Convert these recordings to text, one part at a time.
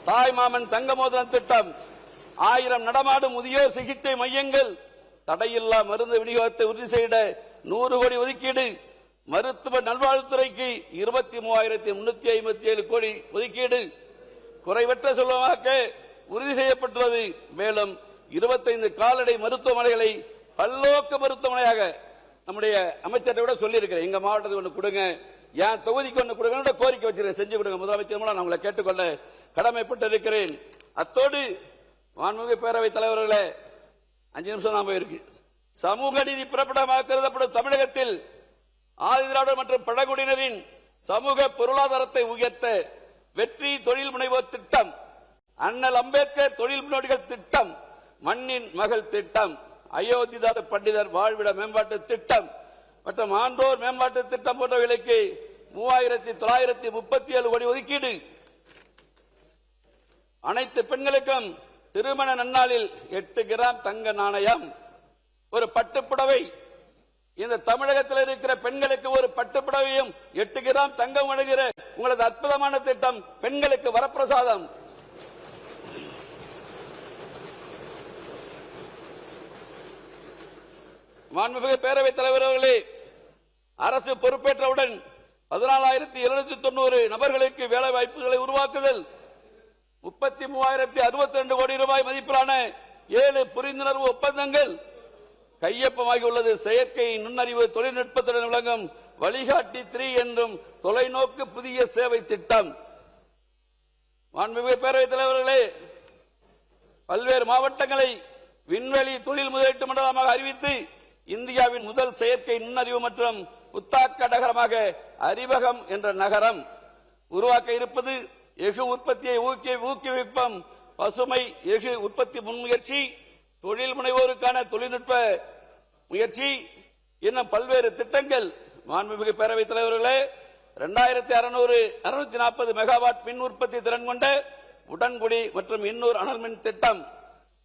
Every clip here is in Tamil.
தாய்மாமன் தங்க மோதிரம் திட்டம், 1000 நடமாடும் முதியோர் சிகிச்சை மையங்கள், தடையில்லா மருந்து விநியோகத்தை உறுதி செய்த 100 கோடி ஒதுக்கீடு, மருத்துவ நல்வாழ்வுத்துறைக்கு 23,357 கோடி ஒதுக்கீடு குறைவற்ற செல்வமாக்க உறுதி செய்யப்பட்டுள்ளது. மேலும் 25 கால்நடை மருத்துவமனைகளை பல்நோக்க மருத்துவமனையாக நம்முடைய அமைச்சரை விட சொல்லியிருக்கிறேன். எங்க மாவட்டத்துக்கு ஒன்று கொடுங்க, என் தொகுதிக்கு ஒன்று கொடுங்க கோரிக்கை வச்சிருக்கேன். செஞ்சு கொடுங்க முதலமைச்சர் மூலம் நான் உங்களை கேட்டுக்கொள்ள கடமைப்பட்டு இருக்கிறேன். அத்தோடு மாண்புமிகு பேரவைத் தலைவர்களே, 5 நிமிஷம் தான் போயிருக்கு. சமூக நீதி பிறப்பிடமாக கருதப்படும் தமிழகத்தில் ஆதிதிராவிடர் மற்றும் பழங்குடியினரின் சமூக பொருளாதாரத்தை உயர்த்த வெற்றி தொழில் முனைவோர் திட்டம், அண்ணல் அம்பேத்கர் தொழில் முன்னோடிகள் திட்டம், மண்ணின் மகள் திட்டம், அயோத்திதாச பண்டிதர் வாழ்விட மேம்பாட்டு திட்டம் மற்றும் ஆன்றோர் மேம்பாட்டு திட்டம் போன்றவைகளுக்கு 3,937 கோடி ஒதுக்கீடு. அனைத்து பெண்களுக்கும் திருமண நன்னாளில் 8 கிராம் தங்க நாணயம், ஒரு பட்டுப்புடவை. இந்த தமிழகத்தில் இருக்கிற பெண்களுக்கு ஒரு பட்டுப்புடவையும் 8 கிராம் தங்கம் வழங்குகிற உங்களது அற்புதமான திட்டம் பெண்களுக்கு வரப்பிரசாதம். மாண்புமிகு பேரவைத் தலைவர் அவர்களே, அரசு பொறுப்பேற்றவுடன் 14,790 நபர்களுக்கு வேலை வாய்ப்புகளை உருவாக்குதல், 33,062 கோடி ரூபாய் மதிப்பிலான 7 புரிந்துணர்வு ஒப்பந்தங்கள் கையொப்பமாகி உள்ளது. செயற்கை நுண்ணறிவு தொழில்நுட்பத்துடன் விளங்கும் வழிகாட்டி 3 என்றும் தொலைநோக்கு புதிய சேவை திட்டம். மாண்புமிகு பேரவைத் தலைவர்களே, பல்வேறு மாவட்டங்களை விண்வெளி தொழில் முதலீட்டு மண்டலமாக அறிவித்து இந்தியாவின் முதல் செயற்கை நுண்ணறிவு மற்றும் புத்தாக்க நகரமாக அறிவகம் என்ற நகரம் உருவாக்க இருப்பது. எஃகு உற்பத்தியை ஊக்குவிப்போம், பசுமை எஃகு உற்பத்தி முன்முயற்சி, தொழில் முனைவோருக்கான தொழில்நுட்ப முயற்சி இன்னும் பல்வேறு திட்டங்கள். மாண்புமிகு பேரவைத் தலைவர்களே, 2640 மெகாவாட் மின் உற்பத்தி திறன் கொண்ட உடன்குடி மற்றும் இன்னூர் அனல் மின் திட்டம்,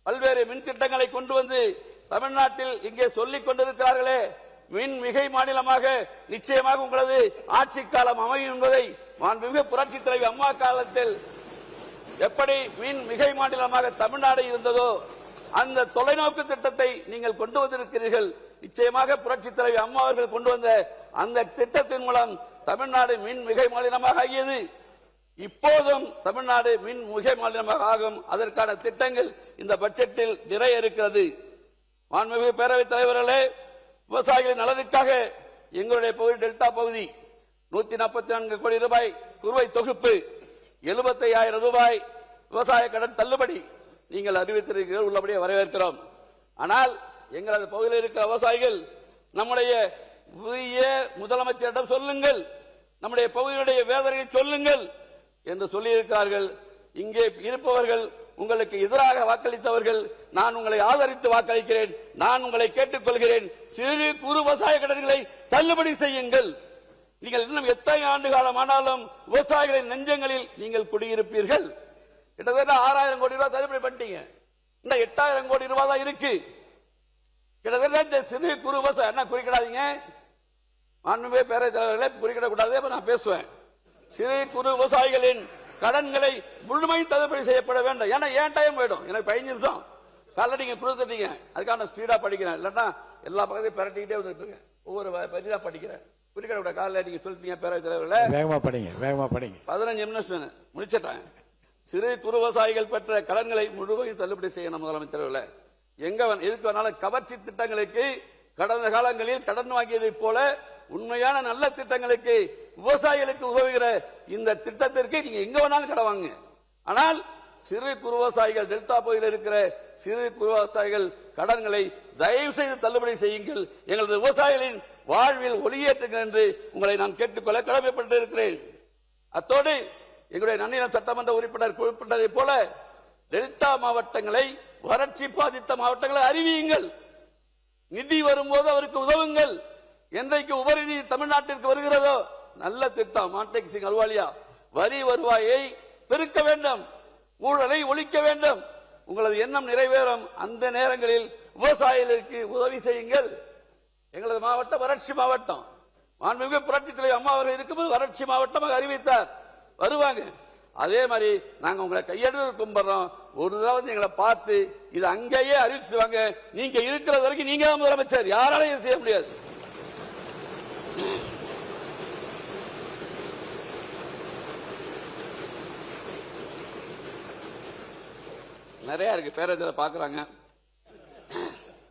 பல்வேறு மின் திட்டங்களை கொண்டு வந்து தமிழ்நாட்டில் இங்கே சொல்லிக் கொண்டிருக்கிறார்களே. மின் மிகை மாநிலமாக நிச்சயமாக உங்களது ஆட்சி காலம் அமையும் என்பதை மாண்புமிகு புரட்சித் தலைவி அம்மா காலத்தில் எப்படி மின் மிகை மாநிலமாக தமிழ்நாடு இருந்ததோ அந்த தொலைநோக்கு திட்டத்தை நீங்கள் கொண்டு வந்திருக்கிறீர்கள். நிச்சயமாக புரட்சித் தலைவி அம்மா அவர்கள் கொண்டு வந்த அந்த திட்டத்தின் மூலம் தமிழ்நாடு மின் மிகை மாநிலமாக ஆகியது. இப்போதும் தமிழ்நாடு மின் மிகை மாநிலமாக ஆகும். அதற்கான திட்டங்கள் இந்த பட்ஜெட்டில் நிறைய இருக்கிறது. மாண்புமிகு பேரவைத் தலைவர்களே, விவசாயிகளின் நலனுக்காக எங்களுடைய பகுதி டெல்டா பகுதி 144 கோடி ரூபாய் குறுவை தொகுப்பு, 75,000 ரூபாய் விவசாய கடன் தள்ளுபடி நீங்கள் அறிவித்திருக்கிறீர்கள், உள்ளபடியே வரவேற்கிறோம். ஆனால் எங்களது பகுதியில் இருக்கிற விவசாயிகள் நம்முடைய புதிய முதலமைச்சரிடம் சொல்லுங்கள், நம்முடைய பகுதியுடைய வேதனையை சொல்லுங்கள் என்று சொல்லியிருக்கிறார்கள். இங்கே இருப்பவர்கள் உங்களுக்கு எதிராக வாக்களித்தவர்கள், நான் உங்களை ஆதரித்து வாக்களிக்கிறேன். நான் உங்களை கேட்டுக்கொள்கிறேன், சிறு குறு விவசாய கடன்களை தள்ளுபடி செய்யுங்கள். நீங்கள் இன்னும் எத்தனை ஆண்டு காலம் ஆனாலும் விவசாயிகளின் நெஞ்சங்களில் நீங்கள் குடியிருப்பீர்கள். கிட்டத்தட்ட 6,000 கோடி ரூபாய் தள்ளுபடி பண்ணிட்டீங்க. இன்னும் 8,000 கோடி ரூபாய் தான் இருக்கு. கிட்டத்தட்ட இந்த சிறு குறு விவசாயம் என்ன குறிக்கிடாதீங்க, மாண்புமிகு பேரவைத் தலைவர்களே, குறிக்கிடக்கூடாது. நான் பேசுவேன். சிறு குறு விவசாயிகளின் கடன்களை முழுமையும் தள்ளுபடி செய்யப்பட வேண்டும். ஏன்னா ஏன் டைம் போயிடும், எனக்கு 15 நிமிஷம் காலைல நீங்க கொடுத்துட்டீங்க. அதுக்கான ஸ்பீடா படிக்கிறேன், இல்லைன்னா எல்லா பக்கத்தையும் பரட்டிக்கிட்டே வந்துட்டு இருக்கேன். ஒவ்வொரு பகுதியாக படிக்கிறேன். குறிக்கிட காலைல நீங்க சொல்லிட்டீங்க பேரவைத் தலைவர்களே, வேகமா படிங்க, வேகமா படிங்க. 15 நிமிஷம் முடிச்சிட்டேன். சிறு குறு விவசாயிகள் பெற்ற கடன்களை முழுமையும் தள்ளுபடி செய்யணும் முதலமைச்சர்களே. எங்க எதுக்கு வேணாலும் கவர்ச்சி திட்டங்களுக்கு கடந்த காலங்களில் கடன் வாங்கியதை போல உண்மையான நல்ல திட்டங்களுக்கு விவசாயிகளுக்கு உதவுகிற இந்த திட்டத்திற்கு நீங்க எங்க வேணாலும் கடன் வாங்க. ஆனால் சிறு குறு விவசாயிகள் டெல்டா பகுதியில் இருக்கிற சிறு குறு விவசாயிகள் கடன்களை தயவு செய்து தள்ளுபடி செய்யுங்கள். எங்களது விவசாயிகளின் வாழ்வில் ஒளியேற்றுங்கள் என்று உங்களை நான் கேட்டுக்கொள்ள கடமைப்பட்டு இருக்கிறேன். அத்தோடு எங்களுடைய நன்னிலம் சட்டமன்ற உறுப்பினர் குறிப்பிட்டதை போல டெல்டா மாவட்டங்களை வறட்சி பாதித்த மாவட்டங்களை அறிவியுங்கள். நிதி வரும்போது அவருக்கு உதவுங்கள். என்றைக்கு உபரிநிதி தமிழ்நாட்டிற்கு வருகிறதோ நல்ல திட்டம் மாண்டேக் சிங் அல்வாலியா, வரி வருவாயை பெருக்க வேண்டும், ஊழலை ஒழிக்க வேண்டும். உங்களது எண்ணம் நிறைவேறும். அந்த நேரங்களில் விவசாயிகளுக்கு உதவி செய்யுங்கள். எங்களது மாவட்டம் வறட்சி மாவட்டம். மாண்புமிகு புரட்சித் தலைவர் அம்மா அவர்கள் இருக்கும்போது வறட்சி மாவட்டமாக அறிவித்தார். வருவாங்க. அதே மாதிரி நாங்க உங்களை கையெடுத்து கும்பிடுறோம். ஒரு தடவை எங்களை பார்த்து இது அங்கேயே அறிவிச்சுவாங்க. நீங்க இருக்கிற வரைக்கும் நீங்க தான் முதலமைச்சர், யாராலையும் செய்ய முடியாது. நிறைய இருக்கு, பேரத்தில் பாக்குறாங்க.